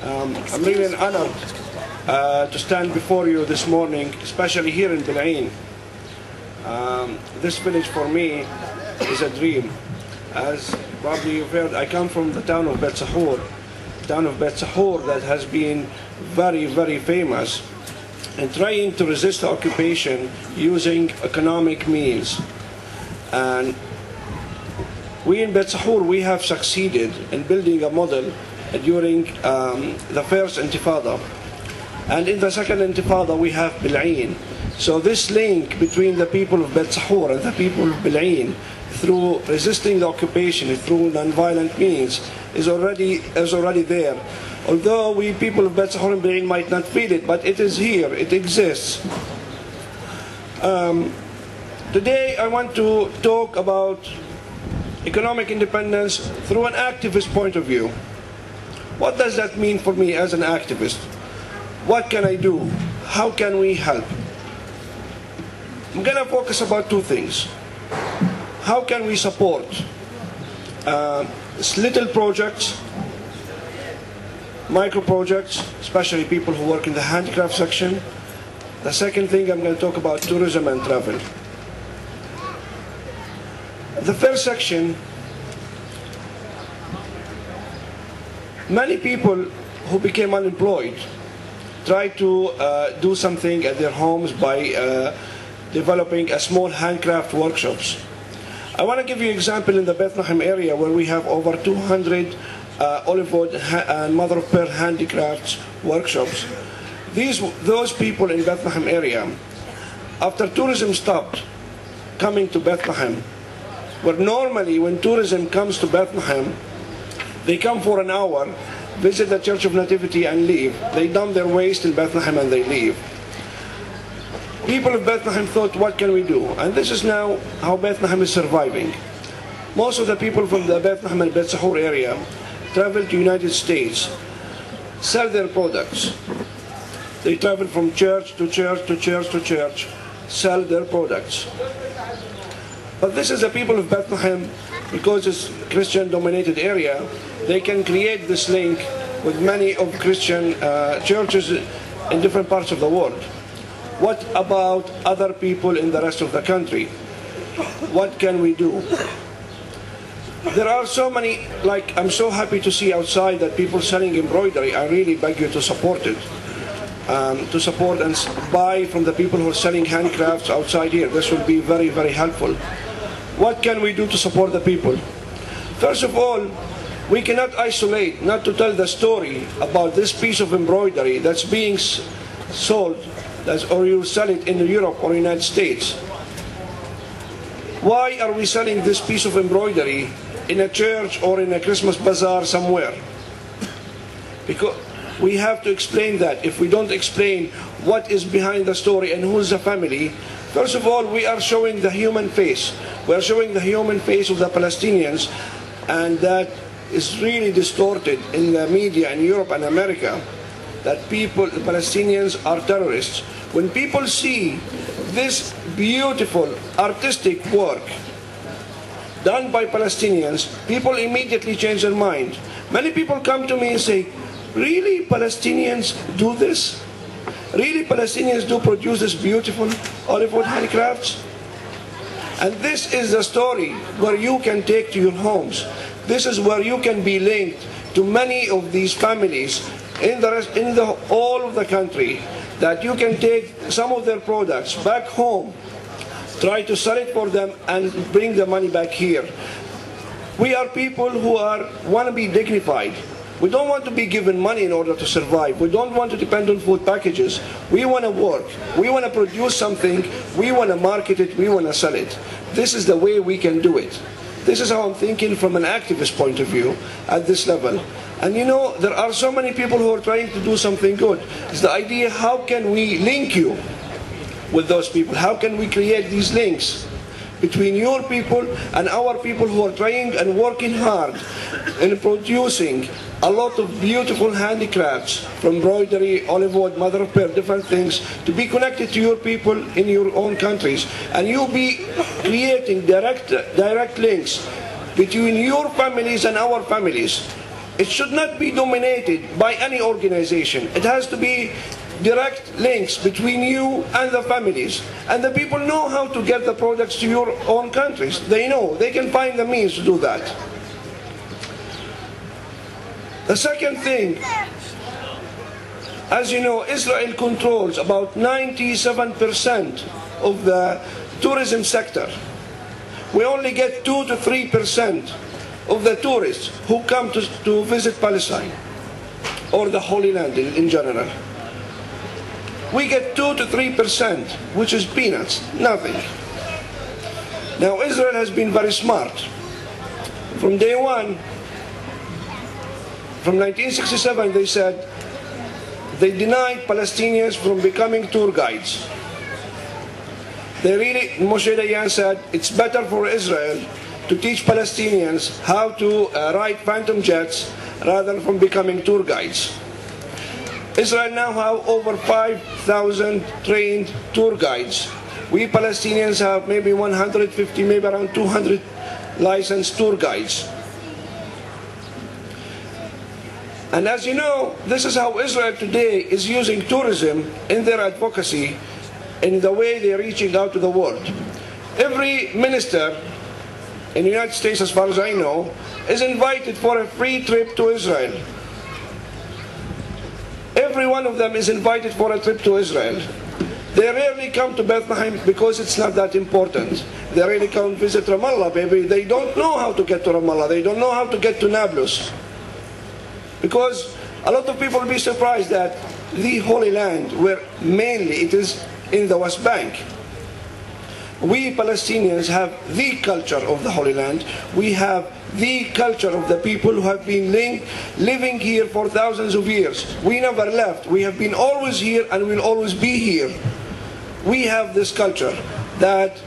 I'm really honored to stand before you this morning, especially here in Bil'in. This village for me is a dream. As probably you've heard, I come from the town of Beit Sahour, that has been very, very famous in trying to resist the occupation using economic means. And we in Beit Sahour, we have succeeded in building a model during the First Intifada. And in the Second Intifada, we have Bil'in. So this link between the people of Beit Sahour and the people of Bil'in, through resisting the occupation, through nonviolent means, is already there. Although we people of Beit Sahour and Bil'in might not feel it, but it is here, it exists. Today I want to talk about economic independence through an activist point of view. What does that mean for me as an activist? What can I do? How can we help? I'm going to focus about two things. How can we support little projects, micro projects, especially people who work in the handicraft section? The second thing, I'm going to talk about tourism and travel. The first section, many people who became unemployed try to do something at their homes by developing a small handcraft workshops. I want to give you an example in the Bethlehem area where we have over 200 olive wood and mother of pearl handicrafts workshops. Those people in Bethlehem area, after tourism stopped coming to Bethlehem, where normally when tourism comes to Bethlehem, they come for an hour, visit the Church of Nativity and leave. They dump their waste in Bethlehem and they leave. People of Bethlehem thought, what can we do? And this is now how Bethlehem is surviving. Most of the people from the Bethlehem and Beit Sahour area travel to United States, sell their products. They travel from church to church to church to church, sell their products. But this is the people of Bethlehem, because it's a Christian-dominated area, they can create this link with many of Christian churches in different parts of the world. What about other people in the rest of the country? What can we do? There are so many, like I'm so happy to see outside that people selling embroidery. I really beg you to support it. To support and buy from the people who are selling handcrafts outside here. This will be very, very helpful. What can we do to support the people? First of all, we cannot isolate, not to tell the story about this piece of embroidery that's being sold, or you sell it in Europe or United States. Why are we selling this piece of embroidery in a church or in a Christmas bazaar somewhere? Because we have to explain that. If we don't explain what is behind the story and who's the family, first of all, we are showing the human face. We are showing the human face of the Palestinians, and that is really distorted in the media in Europe and America, that people, the Palestinians, are terrorists. When people see this beautiful artistic work done by Palestinians, people immediately change their mind. Many people come to me and say, really, Palestinians do this? Really, Palestinians do produce this beautiful olive wood handicrafts? And this is the story where you can take to your homes. This is where you can be linked to many of these families in all of the country, that you can take some of their products back home, try to sell it for them and bring the money back here. We are people who want to be dignified. We don't want to be given money in order to survive. We don't want to depend on food packages. We want to work. We want to produce something. We want to market it. We want to sell it. This is the way we can do it. This is how I'm thinking from an activist point of view at this level. And you know, there are so many people who are trying to do something good. It's the idea, how can we link you with those people? How can we create these links between your people and our people who are trying and working hard in producing a lot of beautiful handicrafts, from embroidery, olive wood, mother of pearl, different things, to be connected to your people in your own countries. And you'll be creating direct links between your families and our families. It should not be dominated by any organization. It has to be direct links between you and the families. And the people know how to get the products to your own countries. They know. They can find the means to do that. The second thing, as you know, Israel controls about 97% of the tourism sector. We only get 2 to 3% of the tourists who come to visit Palestine or the Holy Land in general. We get 2 to 3%, which is peanuts, nothing. Now Israel has been very smart. From day one, from 1967, they said they denied Palestinians from becoming tour guides. Moshe Dayan said it's better for Israel to teach Palestinians how to ride phantom jets rather than becoming tour guides. Israel now have over 5,000 trained tour guides. We Palestinians have maybe 150, maybe around 200 licensed tour guides. And as you know, this is how Israel today is using tourism in their advocacy, in the way they're reaching out to the world. Every minister in the United States, as far as I know, is invited for a free trip to Israel. Every one of them is invited for a trip to Israel. They rarely come to Bethlehem because it's not that important. They rarely come visit Ramallah, baby. They don't know how to get to Ramallah. They don't know how to get to Nablus. Because a lot of people will be surprised that the Holy Land, where mainly it is in the West Bank, we Palestinians have the culture of the Holy Land. We have the culture of the people who have been living here for thousands of years. We never left. We have been always here and will always be here. We have this culture that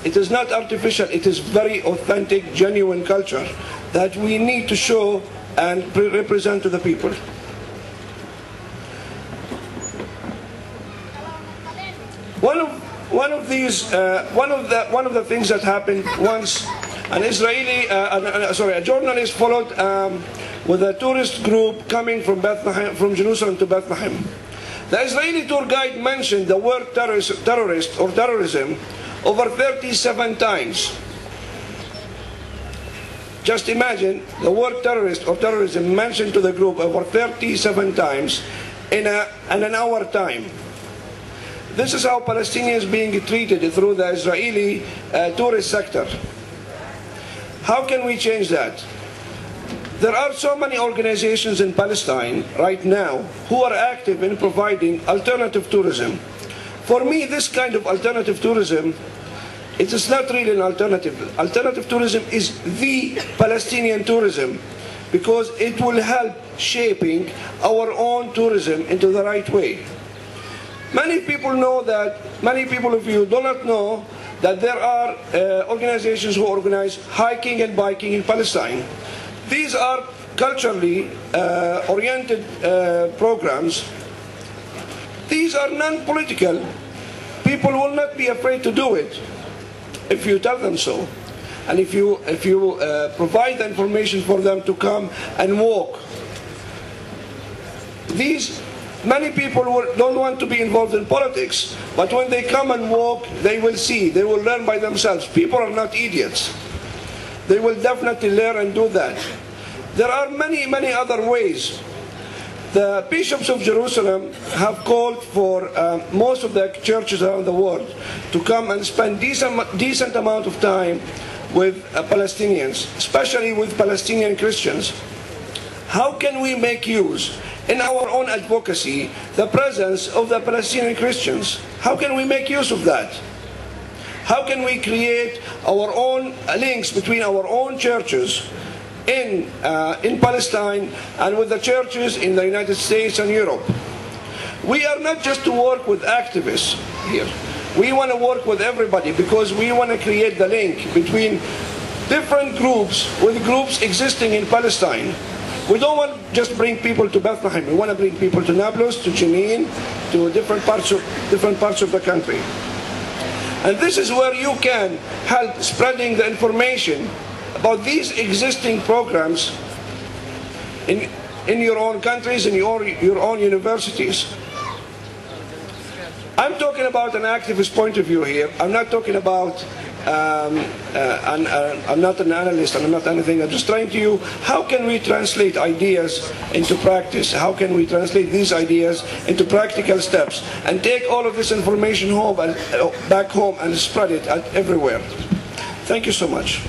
it is not artificial. It is very authentic, genuine culture that we need to show and represent to the people. One of the things that happened once, a journalist followed with a tourist group coming from Bethlehem, from Jerusalem to Bethlehem. The Israeli tour guide mentioned the word terrorist or terrorism over 37 times. Just imagine the word terrorist or terrorism mentioned to the group over 37 times in an hour time. This is how Palestinians being treated through the Israeli tourist sector. How can we change that? There are so many organizations in Palestine right now who are active in providing alternative tourism. For me, this kind of alternative tourism, it is not really an alternative. Alternative tourism is the Palestinian tourism because it will help shaping our own tourism into the right way. Many people know that, many people of you do not know that there are organizations who organize hiking and biking in Palestine. These are culturally oriented programs. These are non-political. People will not be afraid to do it if you tell them so. And if you provide the information for them to come and walk. Many people don't want to be involved in politics, but when they come and walk, they will see, they will learn by themselves. People are not idiots. They will definitely learn and do that. There are many, many other ways. The bishops of Jerusalem have called for most of the churches around the world to come and spend decent amount of time with Palestinians, especially with Palestinian Christians. How can we make use in our own advocacy the presence of the Palestinian Christians? How can we make use of that? How can we create our own links between our own churches in Palestine and with the churches in the United States and Europe? We are not just to work with activists here. We want to work with everybody because we want to create the link between different groups with groups existing in Palestine. We don't want to just bring people to Bethlehem. We want to bring people to Nablus, to Jenin, to different parts of the country. And this is where you can help spreading the information about these existing programs in your own countries, in your own universities. I'm talking about an activist point of view here. I'm not talking about, I'm not an analyst, and I'm not anything. I'm just trying to you, how can we translate ideas into practice? How can we translate these ideas into practical steps and take all of this information home and back home and spread it everywhere? Thank you so much.